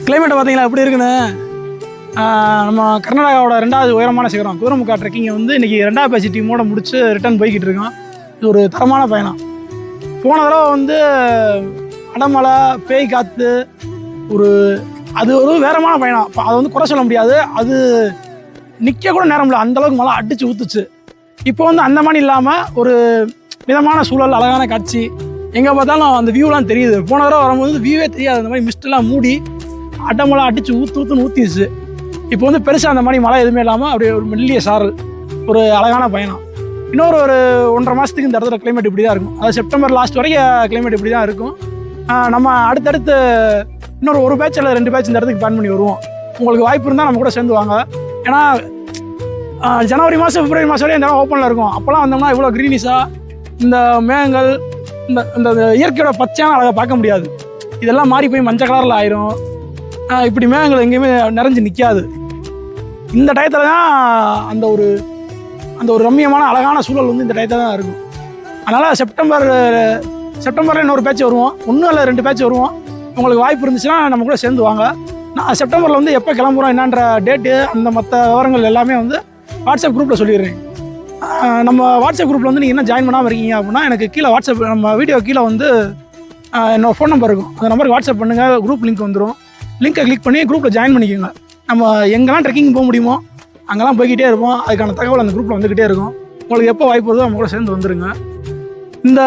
கிளைமேட்டை பார்த்தீங்களா எப்படி இருக்குன்னு. நம்ம கர்நாடகாவோட 2வது உயரமான சிகரம் குதிரைமுக்கா ட்ரெக்கிங்கை வந்து இன்றைக்கி 2வது பேட்ச் டீமோட முடிச்சு ரிட்டர்ன் போய்கிட்டு இருக்கோம். இது ஒரு தரமான பயணம். போன தடவை வந்து அடமலை பேய் காற்று அது ஒரு வேறமான பயணம். அதை வந்து குறை சொல்ல முடியாது. அது நிற்க கூட நேரம் இல்லை, அந்தளவுக்கு மழை அடித்து ஊற்றுச்சு. இப்போ வந்து அந்த மாதிரி இல்லாமல் ஒரு மிதமான சூழல், அழகான காட்சி, எங்கே பார்த்தாலும் அந்த வியூலாம் தெரியுது. போன தடவை வரும்போது வியூவே தெரியாது, அந்த மாதிரி மிஸ்டெல்லாம் மூடி அடமலை அடித்து ஊற்றுன்னு ஊற்றிடுச்சு. இப்போ வந்து பெருசாக அந்த மாதிரி மழை எதுவுமே இல்லாமல் அப்படியே ஒரு மெல்லிய சாரல், ஒரு அழகான பயணம். இன்னொரு 1.5 மாதத்துக்கு இந்த இடத்துல கிளைமேட் இப்படி தான் இருக்கும். அது செப்டம்பர் லாஸ்ட் வரைக்கும் கிளைமேட் இப்படி தான் இருக்கும். நம்ம அடுத்தடுத்து இன்னொரு 1 பேட்ச் இல்லை 2 பேட்ச் இந்த இடத்துக்கு பிளான் பண்ணி வருவோம். உங்களுக்கு வாய்ப்பு இருந்தால் நம்ம கூட சேர்ந்து வாங்க. ஏன்னா ஜனவரி மாதம் பிப்ரவரி மாதம் வரையும் இந்த இடம் ஓப்பனில் இருக்கும். அப்போல்லாம் வந்தோம்னா இவ்வளோ க்ரீனிஷாக இந்த மேகங்கள் இந்த இயற்கையோட பச்சையான அழகை பார்க்க முடியாது. இதெல்லாம் மாறி போய் மஞ்சள் கலரில் ஆயிரும். இப்படி மேகங்கள் எங்கேயுமே நிறைஞ்சு நிற்காது. இந்த டயத்தில் தான் அந்த ஒரு ரம்மியமான அழகான சூழல் வந்து இந்த டயத்தில் தான் இருக்கும். அதனால் செப்டம்பரில் இன்னொரு பேட்ச் வருவோம், 1 இல்லை 2 பேட்ச் வருவோம். உங்களுக்கு வாய்ப்பு இருந்துச்சுன்னா நம்ம கூட சேர்ந்து வாங்க. நான் செப்டம்பரில் வந்து எப்போ கிளம்புறோம் என்னன்ற டேட்டு அந்த மற்ற விவரங்கள் எல்லாமே வந்து வாட்ஸ்அப் குரூப்பில் சொல்லிடுறேன். நம்ம வாட்ஸ்அப் குரூப்பில் வந்து நீங்கள் என்ன ஜாயின் பண்ணாமல் இருக்கீங்க அப்படின்னா எனக்கு கீழே வாட்ஸ்அப் நம்ம வீடியோ கீழே வந்து என்னோட ஃபோன் நம்பர் இருக்கும். அந்த நம்பருக்கு வாட்ஸ்அப் பண்ணுங்கள், குரூப் லிங்க் வந்துடும். லிங்க்கை கிளிக் பண்ணி குரூப்பில் ஜாயின் பண்ணிக்கோங்க. நம்ம எங்கெல்லாம் ட்ரெக்கிங் போக முடியுமோ அங்கெல்லாம் போய்கிட்டே இருப்போம். அதுக்கான தகவல் அந்த குரூப்பில் வந்துக்கிட்டே இருக்கும். உங்களுக்கு எப்போ வாய்ப்பு வருதோ நம்ம கூட சேர்ந்து வந்துடுங்க. இந்த